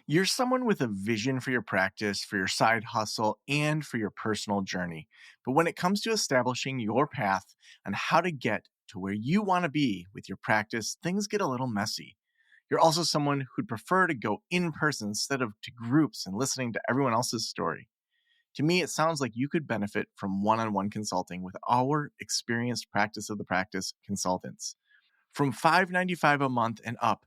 You're someone with a vision for your practice, for your side hustle, and for your personal journey. But when it comes to establishing your path on how to get to where you want to be with your practice, things get a little messy. You're also someone who'd prefer to go in person instead of to groups and listening to everyone else's story. To me, it sounds like you could benefit from one on one consulting with our experienced practice of the practice consultants. From $5.95 a month and up,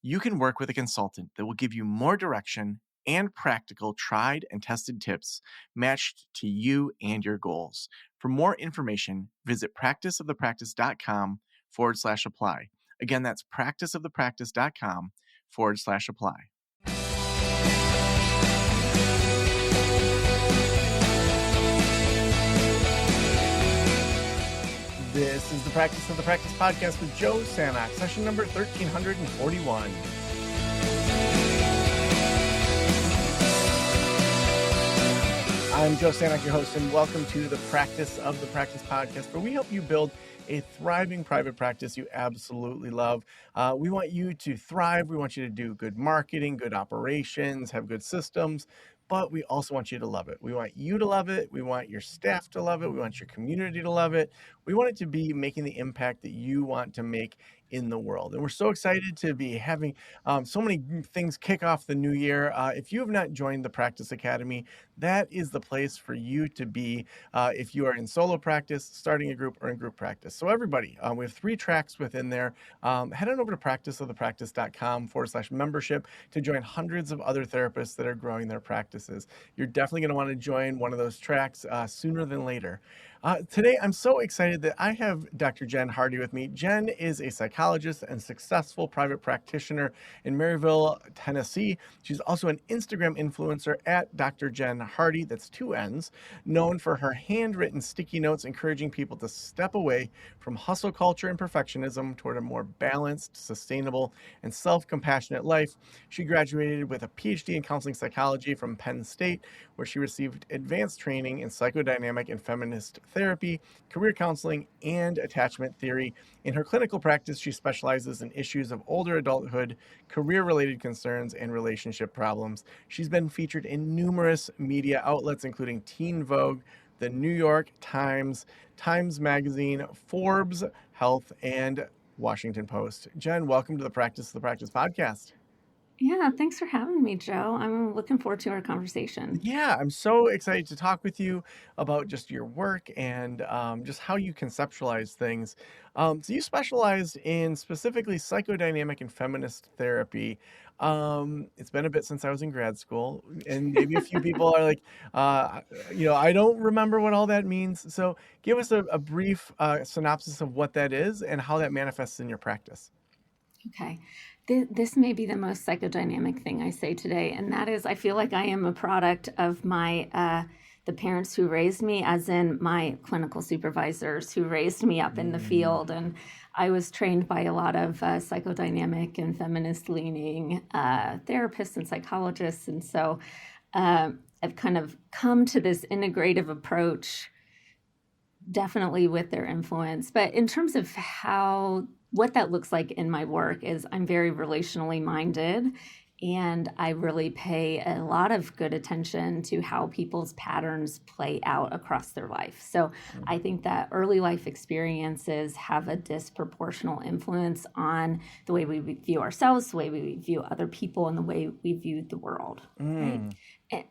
you can work with a consultant that will give you more direction and practical, tried and tested tips matched to you and your goals. For more information, visit practiceofthepractice.com/apply. Again, that's practiceofthepractice.com/apply. This is the Practice of the Practice podcast with Joe Samak, session number 1341. I'm Joe Samak, your host, and welcome to the Practice of the Practice podcast, where we help you build a thriving private practice you absolutely love. We want you to thrive. We want you to do good marketing, good operations, have good systems, but we also want you to love it. We want you to love it. We want your staff to love it. We want your community to love it. We want it to be making the impact that you want to make in the world. And we're so excited to be having so many things kick off the new year. If you have not joined the Practice Academy, that is the place for you to be if you are in solo practice, starting a group, or in group practice. So everybody, we have 3 tracks within there. Head on over to practiceofthepractice.com/membership to join hundreds of other therapists that are growing their practices. You're definitely going to want to join one of those tracks sooner than later. Today, I'm so excited that I have Dr. Jenn Hardy with me. Jenn is a psychologist and successful private practitioner in Maryville, Tennessee. She's also an Instagram influencer at Dr. Jenn Hardy, that's 2 N's, known for her handwritten sticky notes encouraging people to step away from hustle culture and perfectionism toward a more balanced, sustainable, and self-compassionate life. She graduated with a PhD in counseling psychology from Penn State, where she received advanced training in psychodynamic and feminist therapy, career counseling, and attachment theory. In her clinical practice, she specializes in issues of older adulthood, career-related concerns, and relationship problems. She's been featured in numerous media outlets, including Teen Vogue, the New York Times, Times Magazine, Forbes, Health, and Washington Post. Jenn, welcome to the Practice of the Practice podcast. Yeah, thanks for having me, Joe. I'm looking forward to our conversation. Yeah, I'm so excited to talk with you about just your work and just how you conceptualize things. So you specialized in specifically psychodynamic and feminist therapy. It's been a bit since I was in grad school, and maybe a few people are like, I don't remember what all that means. So give us a brief synopsis of what that is and how that manifests in your practice. Okay. This may be the most psychodynamic thing I say today, and that is I feel like I am a product of my the parents who raised me, as in my clinical supervisors who raised me up in the field. And I was trained by a lot of psychodynamic and feminist leaning therapists and psychologists. And so I've kind of come to this integrative approach, definitely with their influence. But in terms of what that looks like in my work is I'm very relationally minded, and I really pay a lot of good attention to how people's patterns play out across their life. So I think that early life experiences have a disproportional influence on the way we view ourselves, the way we view other people, and the way we view the world. Right?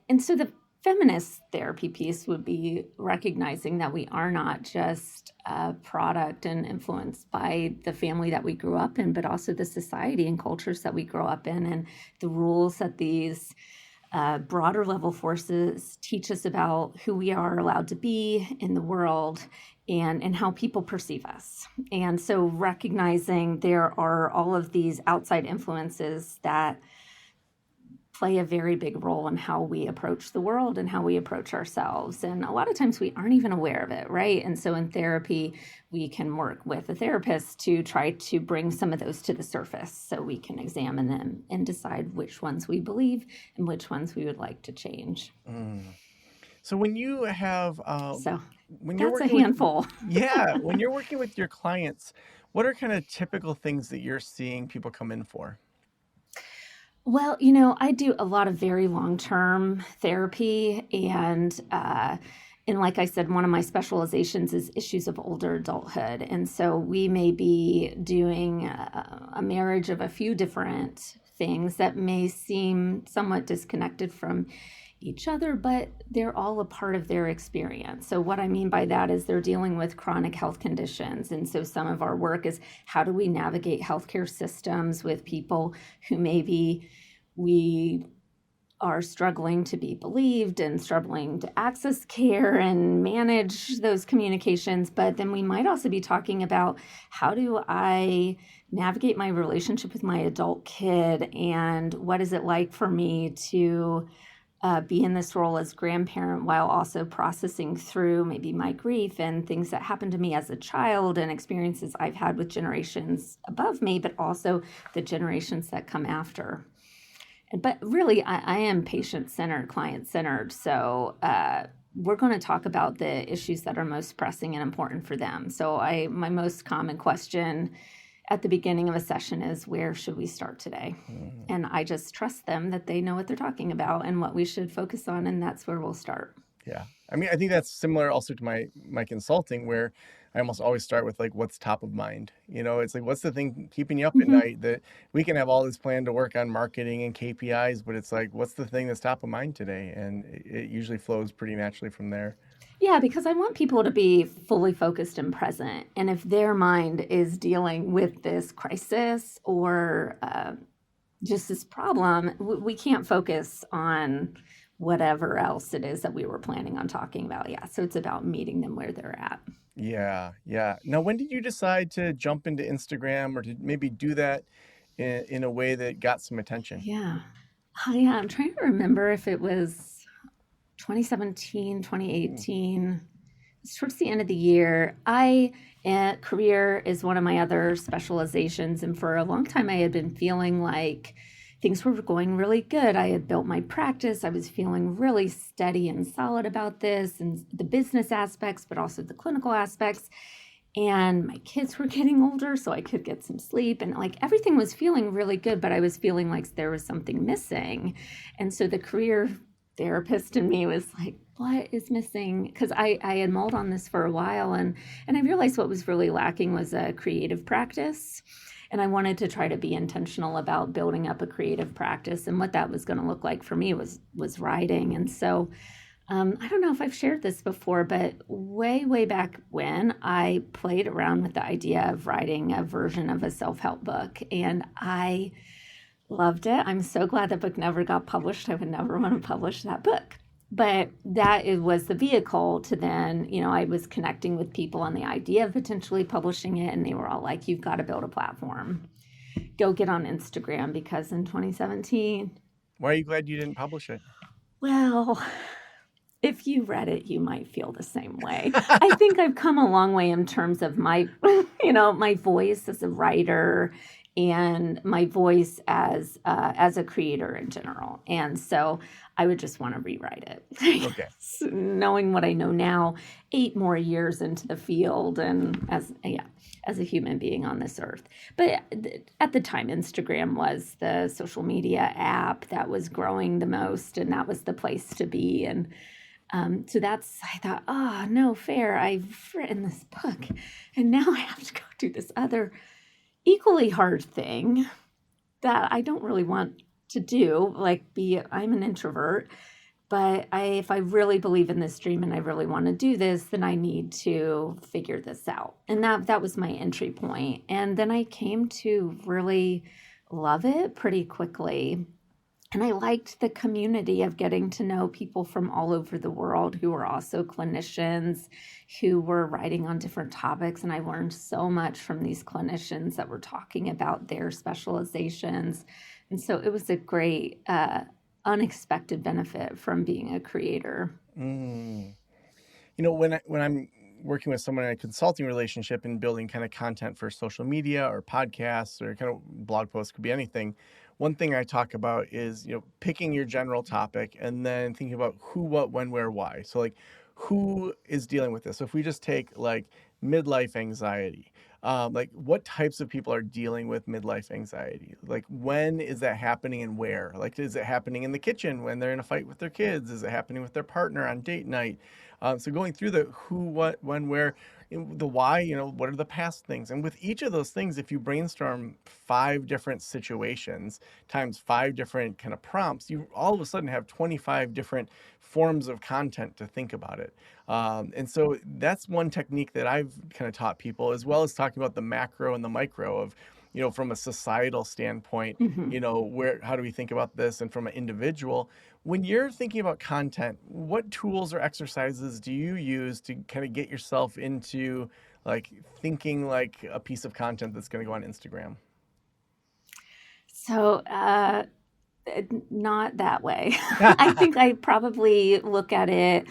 And so the feminist therapy piece would be recognizing that we are not just a product and influenced by the family that we grew up in, but also the society and cultures that we grow up in, and the rules that these broader level forces teach us about who we are allowed to be in the world and how people perceive us. And so recognizing there are all of these outside influences that play a very big role in how we approach the world and how we approach ourselves. And a lot of times we aren't even aware of it, right? And so in therapy, we can work with a therapist to try to bring some of those to the surface so we can examine them and decide which ones we believe and which ones we would like to change. So when you have... when you're working a handful. When you're working with your clients, what are kind of typical things that you're seeing people come in for? Well, I do a lot of very long-term therapy, and like I said, one of my specializations is issues of older adulthood. And so we may be doing a marriage of a few different things that may seem somewhat disconnected from each other, but they're all a part of their experience. So, what I mean by that is they're dealing with chronic health conditions. And so, some of our work is how do we navigate healthcare systems with people who maybe we are struggling to be believed and struggling to access care and manage those communications. But then we might also be talking about how do I navigate my relationship with my adult kid, and what is it like for me to be in this role as grandparent while also processing through maybe my grief and things that happened to me as a child and experiences I've had with generations above me, but also the generations that come after. But really, I am patient centered, client centered. So we're going to talk about the issues that are most pressing and important for them. So my most common question at the beginning of a session is, where should we start today? Mm. And I just trust them that they know what they're talking about and what we should focus on, and that's where we'll start. Yeah. I mean, I think that's similar also to my consulting, where I almost always start with like what's top of mind. It's like what's the thing keeping you up at Mm-hmm. night, that we can have all this plan to work on marketing and KPIs, but it's like what's the thing that's top of mind today? And it usually flows pretty naturally from there. Yeah, because I want people to be fully focused and present. And if their mind is dealing with this crisis or just this problem, we can't focus on whatever else it is that we were planning on talking about. Yeah, so it's about meeting them where they're at. Yeah, yeah. Now, when did you decide to jump into Instagram, or to maybe do that in a way that got some attention? Yeah. Oh, yeah, I'm trying to remember if it was 2017, Ooh. 2018. It's towards the end of the year. Career is one of my other specializations. And for a long time, I had been feeling like things were going really good. I had built my practice. I was feeling really steady and solid about this and the business aspects, but also the clinical aspects. And my kids were getting older, so I could get some sleep. And like everything was feeling really good, but I was feeling like there was something missing. And so the career therapist in me was like, what is missing? Because I had mulled on this for a while, and I realized what was really lacking was a creative practice. And I wanted to try to be intentional about building up a creative practice. And what that was going to look like for me was writing. And so I don't know if I've shared this before, but way back when I played around with the idea of writing a version of a self help book, and I loved it. I'm so glad that book never got published. I would never want to publish that book. But was the vehicle to then, I was connecting with people on the idea of potentially publishing it, and they were all like, you've got to build a platform. Go get on Instagram, because in 2017, Why are you glad you didn't publish it? well, if you read it, you might feel the same way. I think I've come a long way in terms of my, my voice as a writer and my voice as a creator in general. And so I would just want to rewrite it, Okay. knowing what I know now, 8 more years into the field, and as a human being on this earth. But at the time, Instagram was the social media app that was growing the most, and that was the place to be. And so I thought, oh, no fair. I've written this book, and now I have to go do this other equally hard thing that I don't really want to do. I'm an introvert, but if I really believe in this dream and I really want to do this, then I need to figure this out. And that was my entry point. And then I came to really love it pretty quickly. And I liked the community of getting to know people from all over the world who were also clinicians, who were writing on different topics. And I learned so much from these clinicians that were talking about their specializations. And so it was a great, unexpected benefit from being a creator. Mm. When I'm working with someone in a consulting relationship and building kind of content for social media or podcasts or kind of blog posts, could be anything. One thing I talk about is, picking your general topic and then thinking about who, what, when, where, why. So like who is dealing with this? So if we just take like midlife anxiety, like what types of people are dealing with midlife anxiety? Like when is that happening and where? Like is it happening in the kitchen when they're in a fight with their kids? Is it happening with their partner on date night? So going through the who, what, when, where, the why, what are the past things? And with each of those things, if you brainstorm 5 different situations times 5 different kind of prompts, you all of a sudden have 25 different forms of content to think about it. And so that's one technique that I've kind of taught people, as well as talking about the macro and the micro of, from a societal standpoint, Hmm. how do we think about this? And from an individual, when you're thinking about content, what tools or exercises do you use to kind of get yourself into like thinking like a piece of content that's going to go on Instagram? So, not that way. I think I probably look at it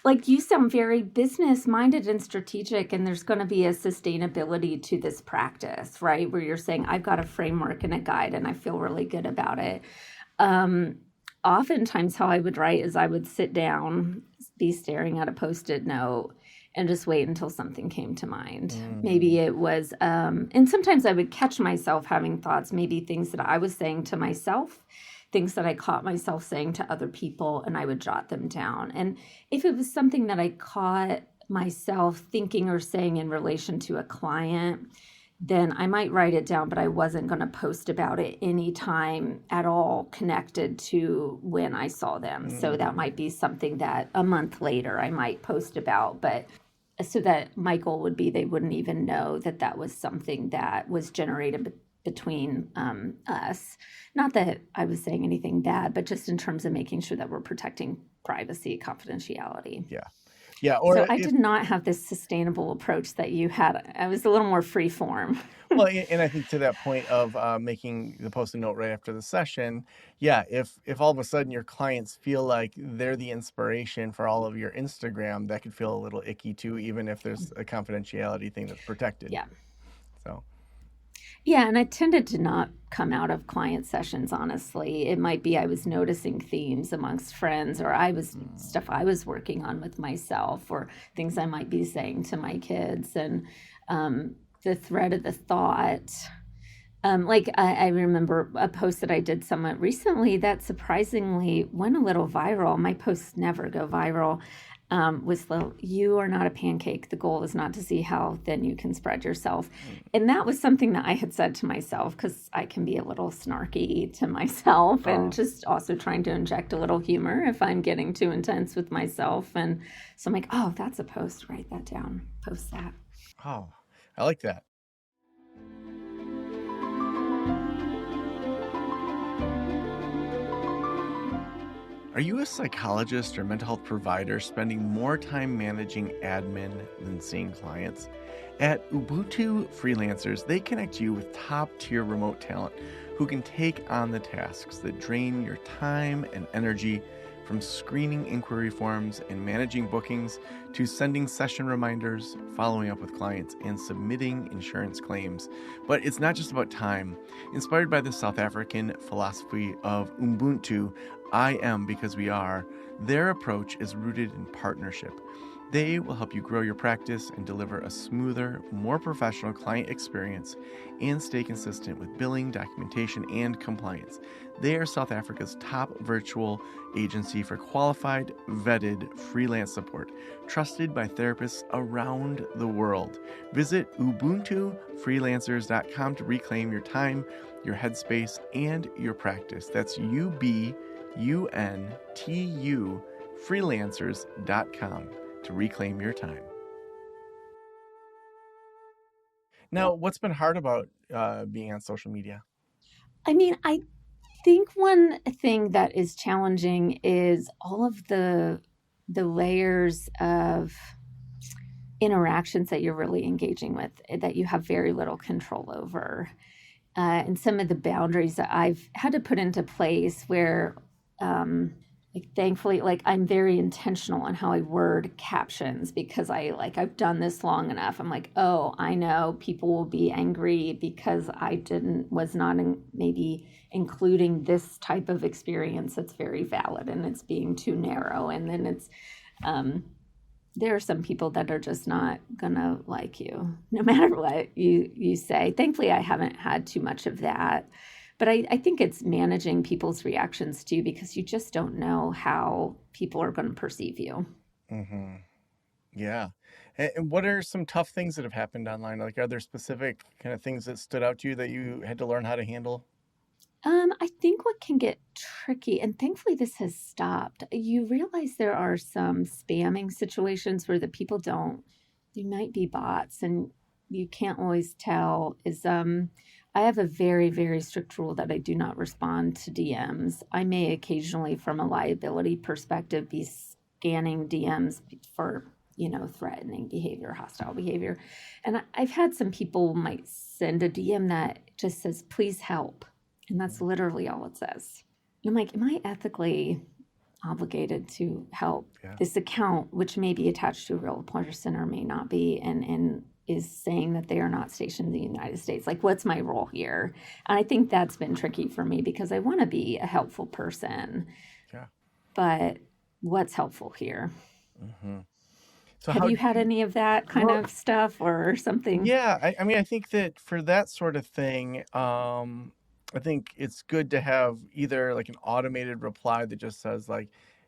like you sound very business minded and strategic, and there's going to be a sustainability to this practice, right? Where you're saying, I've got a framework and a guide, and I feel really good about it. Um, Oftentimes, how I would write is I would sit down, be staring at a post it note, and just wait until something came to mind. Mm, Maybe it was, and sometimes I would catch myself having thoughts, maybe things that I was saying to myself, things that I caught myself saying to other people, and I would jot them down. And if it was something that I caught myself thinking or saying in relation to a client, then I might write it down, but I wasn't going to post about it anytime at all connected to when I saw them. So that mm, might be something that a month later I might post about, but so that my goal would be they wouldn't even know that that was something that was generated between us. Not that I was saying anything bad, but just in terms of making sure that we're protecting privacy, confidentiality. yeah. Yeah. So Or I if did not have this sustainable approach that you had. I was a little more free form. Well, and I think to that point of making the post-it note right after the session, yeah, if all of a sudden your clients feel like they're the inspiration for all of your Instagram, that could feel a little icky too, even if there's a confidentiality thing that's protected. Yeah. So, Yeah. And I tended to not come out of client sessions, honestly. It might be I was noticing themes amongst friends, or I was mm, stuff I was working on with myself, or things I might be saying to my kids. And the thread of the thought. I remember a post that I did somewhat recently that surprisingly went a little viral. My posts never go viral. Was the you are not a pancake. The goal is not to see how thin you can spread yourself. mm. And that was something that I had said to myself because I can be a little snarky to myself and Oh, just also trying to inject a little humor if I'm getting too intense with myself. And so I'm like, oh, that's a post. Write that down. Post that. oh, I like that. Are you a psychologist or mental health provider spending more time managing admin than seeing clients? At Ubuntu Freelancers, they connect you with top tier remote talent who can take on the tasks that drain your time and energy, from screening inquiry forms and managing bookings to sending session reminders, following up with clients, and submitting insurance claims. But it's not just about time. Inspired by the South African philosophy of Ubuntu, I am because we are, their approach is rooted in partnership. They will help you grow your practice and deliver a smoother, more professional client experience and stay consistent with billing, documentation, and compliance. They are South Africa's top virtual agency for qualified, vetted freelance support, trusted by therapists around the world. Visit ubuntufreelancers.com to reclaim your time, your headspace, and your practice. That's UBUNTU freelancers.com to reclaim your time. Now, what's been hard about being on social media? I mean, I think one thing that is challenging is all of the layers of interactions that you're really engaging with that you have very little control over. And some of the boundaries that I've had to put into place where like thankfully like I'm very intentional on how I word captions because I've done this long enough. I'm like, oh, I know people will be angry because I didn't was not maybe including this type of experience that's very valid and it's being too narrow. And then it's there are some people that are just not gonna like you no matter what you say. Thankfully, I haven't had too much of that. But I think it's managing people's reactions too, because you just don't know how people are going to perceive you. Hmm. Yeah. And what are some tough things that have happened online? Like, are there specific kind of things that stood out to you that you had to learn how to handle? I think what can get tricky, and thankfully this has stopped, you realize there are some spamming situations where the people don't, they might be bots, and you can't always tell. I have a very, very strict rule that I do not respond to DMs. I may occasionally, from a liability perspective, be scanning DMs for, threatening behavior, hostile behavior. And I've had some people might send a DM that just says, please help, and that's literally all it says. And I'm like, am I ethically obligated to help Yeah. this account, which may be attached to a real person or may not be, and is saying that they are not stationed in the United States? Like, what's my role here? And I think that's been tricky for me because I want to be a helpful person, Yeah. but what's helpful here? Hmm. So Have how you did had you, any of that kind well, of stuff or something? yeah, I mean, I think that for that sort of thing, I think it's good to have either like an automated reply that just says like,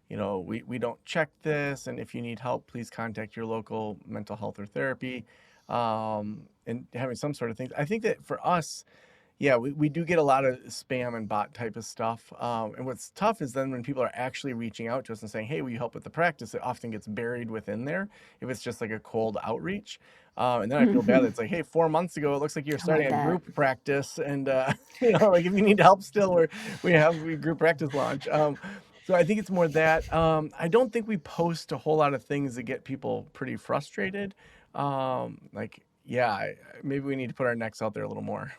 we don't check this, and if you need help, please contact your local mental health or therapy, and having some sort of things. I think that for us, yeah, we do get a lot of spam and bot type of stuff. And what's tough is then when people are actually reaching out to us and saying, hey, will you help with the practice? It often gets buried within there if it's just like a cold outreach. And then I feel bad. Hmm. It's like, hey, 4 months ago, it looks like you're Oh, I starting a bet. group practice. And, like if you need help still, we have a group practice launch. So I think it's more that. I don't think we post a whole lot of things that get people pretty frustrated. Yeah, maybe we need to put our necks out there a little more.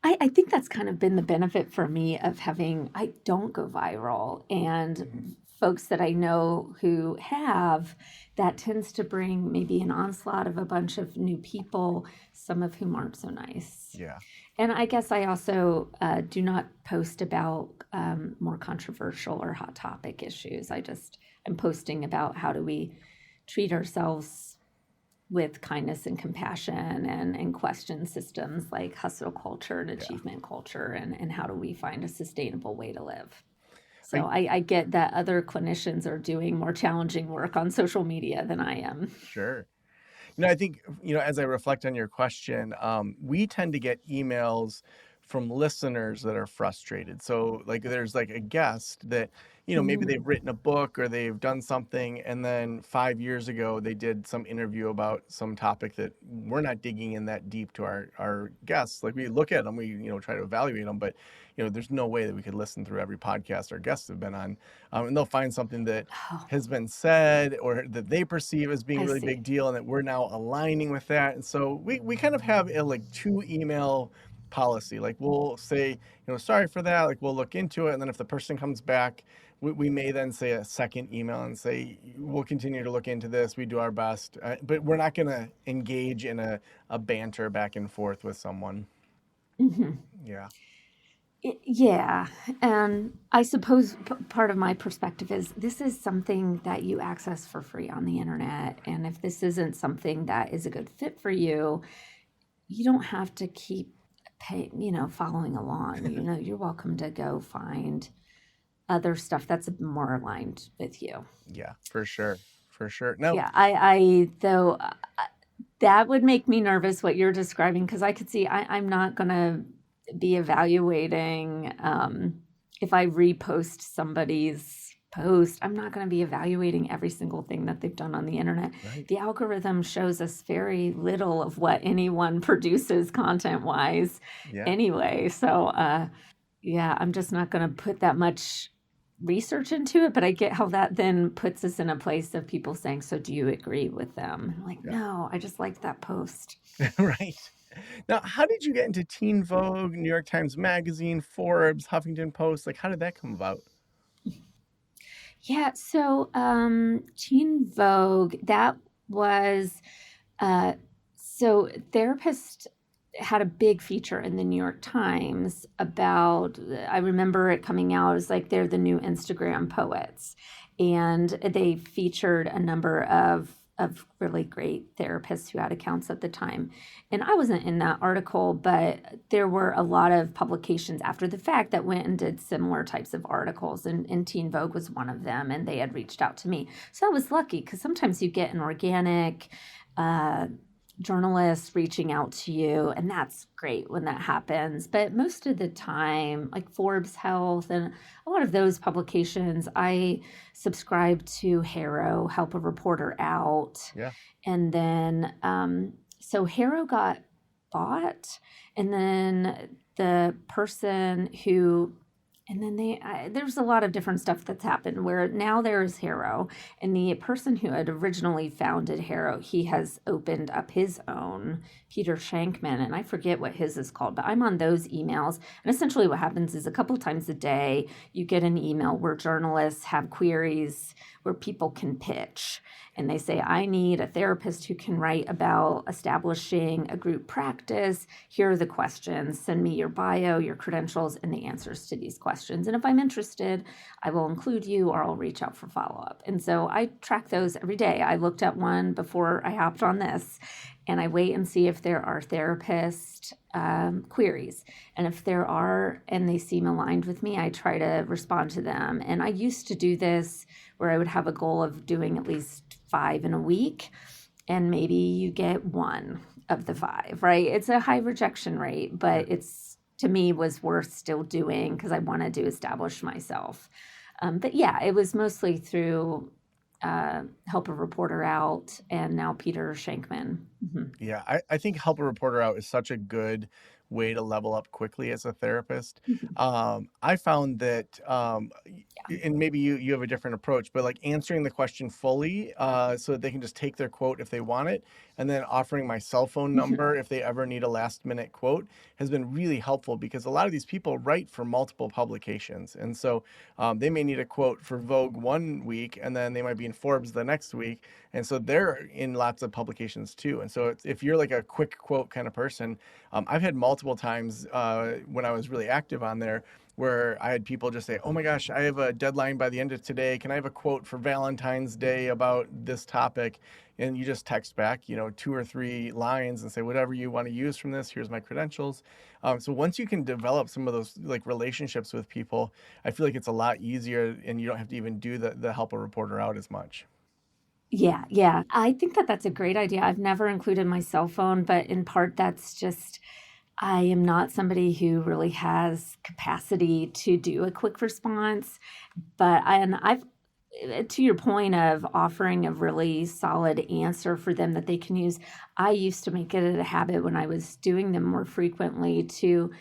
I think that's kind of been the benefit for me of having, I don't go viral. Mhm. And folks that I know who have, that tends to bring maybe an onslaught of a bunch of new people, some of whom aren't so nice. Yeah. And I guess I also do not post about more controversial or hot topic issues. I'm posting about how do we treat ourselves with kindness and compassion, and question systems like hustle culture and Yeah. achievement culture, and how do we find a sustainable way to live. So I I get that other clinicians are doing more challenging work on social media than I am. Sure. I think, as I reflect on your question, we tend to get emails from listeners that are frustrated. So, like, there's like a guest that, maybe they've Mm, written a book or they've done something, and then 5 years ago they did some interview about some topic that we're not digging in that deep to our guests. Like, we look at them, we, try to evaluate them, but, there's no way that we could listen through every podcast our guests have been on. And they'll find something that oh, has been said or that they perceive as being a I really see. big deal and that we're now aligning with that. And so we kind of have a like two email policy. Like we'll say, sorry for that, like we'll look into it. And then if the person comes back, we may then say a second email and say, we'll continue to look into this. We do our best, but we're not going to engage in a banter back and forth with someone. Hmm. Yeah. Yeah, and I suppose part of my perspective is this is something that you access for free on the internet, and if this isn't something that is a good fit for you, you don't have to keep following along. You're welcome to go find other stuff that's more aligned with you. Yeah, for sure. For sure. No. Yeah, I though that would make me nervous what you're describing, because I could see I'm not gonna be evaluating if I repost somebody's post. I'm not going to be evaluating every single thing that they've done on the internet. Right. The algorithm shows us very little of what anyone produces content wise Yeah. anyway. So yeah, I'm just not going to put that much research into it, but I get how that then puts us in a place of people saying, so do you agree with them? I'm like, Yeah. no, I just liked that post. Right. Now, how did you get into Teen Vogue, New York Times Magazine, Forbes, Huffington Post? Like, how did that come about? Yeah, so Teen Vogue, that was uh so therapist had a big feature in the New York Times about, I remember it coming out, it was like they're the new Instagram poets. And they featured a number of really great therapists who had accounts at the time. And I wasn't in that article, but there were a lot of publications after the fact that went and did similar types of articles. And Teen Vogue was one of them, and they had reached out to me. So I was lucky because sometimes you get an organic, uh, journalists reaching out to you, and that's great when that happens. But most of the time, like Forbes Health and a lot of those publications, I subscribe to Harrow, Help a Reporter Out. Yeah. And then so Harrow got bought, and then the person who and then there's a lot of different stuff that's happened where now there is Harrow, and the person who had originally founded Harrow, he has opened up his own, Peter Shankman, and I forget what his is called, but I'm on those emails. And essentially what happens is a couple times a day, you get an email where journalists have queries where people can pitch. And they say, I need a therapist who can write about establishing a group practice. Here are the questions. Send me your bio, your credentials, and the answers to these questions. And if I'm interested, I will include you or I'll reach out for follow-up. And so I track those every day. I looked at one before I hopped on this, and I wait and see if there are therapist queries. And if there are, and they seem aligned with me, I try to respond to them. And I used to do this where I would have a goal of doing at least 5 in a week, and maybe you get 1 of the 5, right? It's a high rejection rate, but it's, to me, was worth still doing because I wanted to establish myself. But yeah, it was mostly through Help a Reporter Out and now Peter Shankman. Mm-hmm. Yeah, I think Help a Reporter Out is such a good way to level up quickly as a therapist. Mm-hmm. I found that, Yeah. and maybe you have a different approach, but like answering the question fully, so that they can just take their quote if they want it, and then offering my cell phone Mm-hmm. number if they ever need a last minute quote has been really helpful because a lot of these people write for multiple publications. And so they may need a quote for Vogue one week, and then they might be in Forbes the next week. And so they're in lots of publications too. And so if you're like a quick quote kind of person, I've had multiple times when I was really active on there where I had people just say, "Oh my gosh, I have a deadline by the end of today. Can I have a quote for Valentine's Day about this topic?" And you just text back, 2 or 3 lines and say, "Whatever you want to use from this, here's my credentials." So once you can develop some of those like relationships with people, I feel like it's a lot easier, and you don't have to even do the help a reporter out as much. Yeah, yeah. I think that that's a great idea. I've never included my cell phone, but in part that's just I am not somebody who really has capacity to do a quick response. And I've to your point of offering a really solid answer for them that they can use, I used to make it a habit when I was doing them more frequently to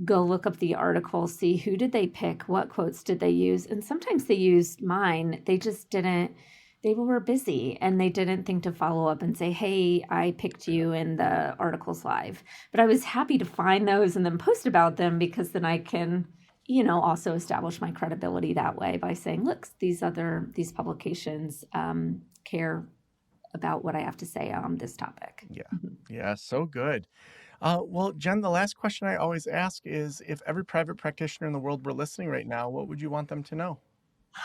go look up the article, see who did they pick, what quotes did they use, and sometimes they used mine. They just didn't. They were busy and they didn't think to follow up and say, "Hey, I picked you in the articles live." But I was happy to find those and then post about them because then I can, also establish my credibility that way by saying, "Look, these publications care about what I have to say on this topic." Yeah. Mhm. Yeah. So good. Well, Jen, the last question I always ask is if every private practitioner in the world were listening right now, what would you want them to know?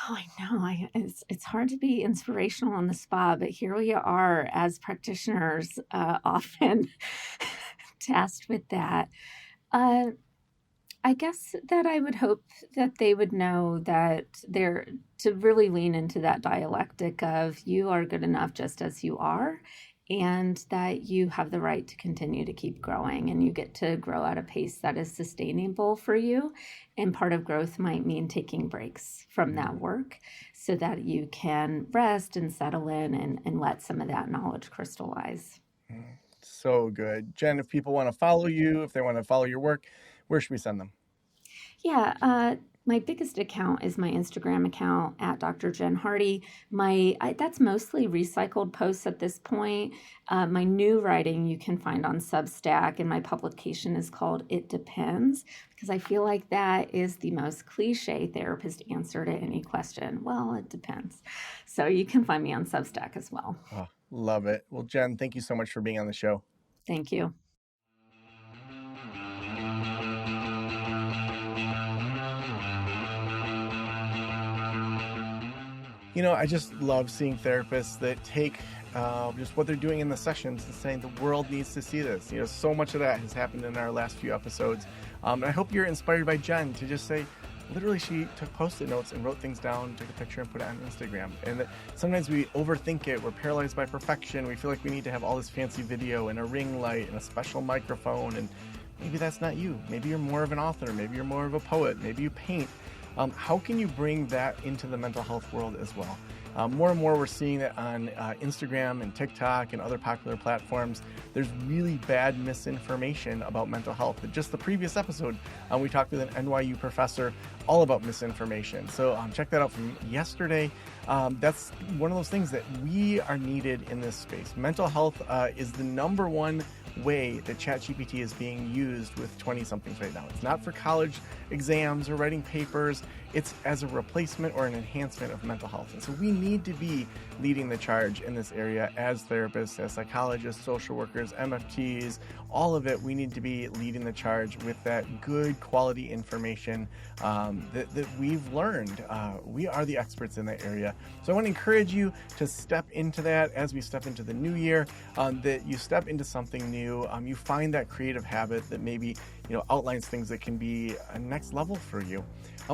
Oh, I know. It's hard to be inspirational on the spot, but here we are as practitioners, often tasked with that. Uh, I guess that I would hope that they would know that they're to really lean into that dialectic of you are good enough just as you are, and that you have the right to continue to keep growing and you get to grow at a pace that is sustainable for you. And part of growth might mean taking breaks from that Mm, work so that you can rest and settle in and let some of that knowledge crystallize. mm. So good. Jen, if people want to follow you, if they want to follow your work, where should we send them? Yeah, my biggest account is my Instagram account at Dr. Jenn Hardy. That's mostly recycled posts at this point. My new writing you can find on Substack, and my publication is called "It Depends" because I feel like that is the most cliche therapist answer to any question. Well, it depends. So you can find me on Substack as well. Oh, love it. Well, Jen, thank you so much for being on the show. Thank you. I just love seeing therapists that take just what they're doing in the sessions and saying the world needs to see this. So much of that has happened in our last few episodes. And I hope you're inspired by Jenn to just say, literally, she took Post-it notes and wrote things down, took a picture and put it on Instagram. And that sometimes we overthink it. We're paralyzed by perfection. We feel like we need to have all this fancy video and a ring light and a special microphone. And maybe that's not you. Maybe you're more of an author. Maybe you're more of a poet. Maybe you paint. How can you bring that into the mental health world as well? More and more we're seeing that on Instagram and TikTok and other popular platforms. There's really bad misinformation about mental health. Just the previous episode, we talked with an NYU professor all about misinformation. So check that out from yesterday. That's one of those things that we are needed in this space. Mental health is the number one way that ChatGPT is being used with 20-somethings right now. It's not for college exams or writing papers. It's as a replacement or an enhancement of mental health. And so we need to be leading the charge in this area as therapists, as psychologists, social workers, MFTs, all of it. We need to be leading the charge with that good quality information that we've learned. We are the experts in that area. So I want to encourage you to step into that as we step into the new year, that you step into something new. You find that creative habit that maybe outlines things that can be a next level for you.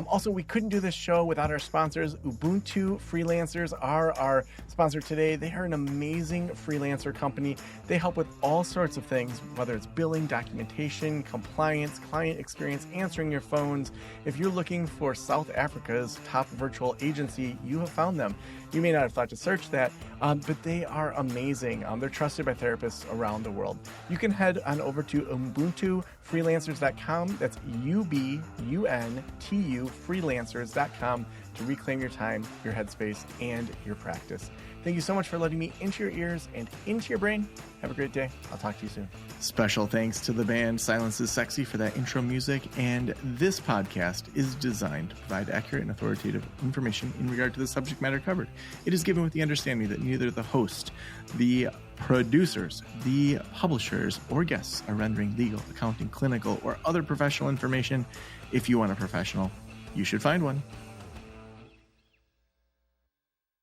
Also, we couldn't do this show without our sponsors. Ubuntu Freelancers are our sponsor today. They are an amazing freelancer company. They help with all sorts of things, whether it's billing, documentation, compliance, client experience, answering your phones. If you're looking for South Africa's top virtual agency, you have found them. You may not have thought to search that, but they are amazing. They're trusted by therapists around the world. You can head on over to UbuntuFreelancers.com. That's UBUNTU freelancers.com to reclaim your time, your headspace, and your practice. Thank you so much for letting me into your ears and into your brain. Have a great day. I'll talk to you soon. Special thanks to the band Silence is Sexy for that intro music. And this podcast is designed to provide accurate and authoritative information in regard to the subject matter covered. It is given with the understanding that neither the host, the producers, the publishers, or guests are rendering legal, accounting, clinical, or other professional information. If you want a professional, you should find one.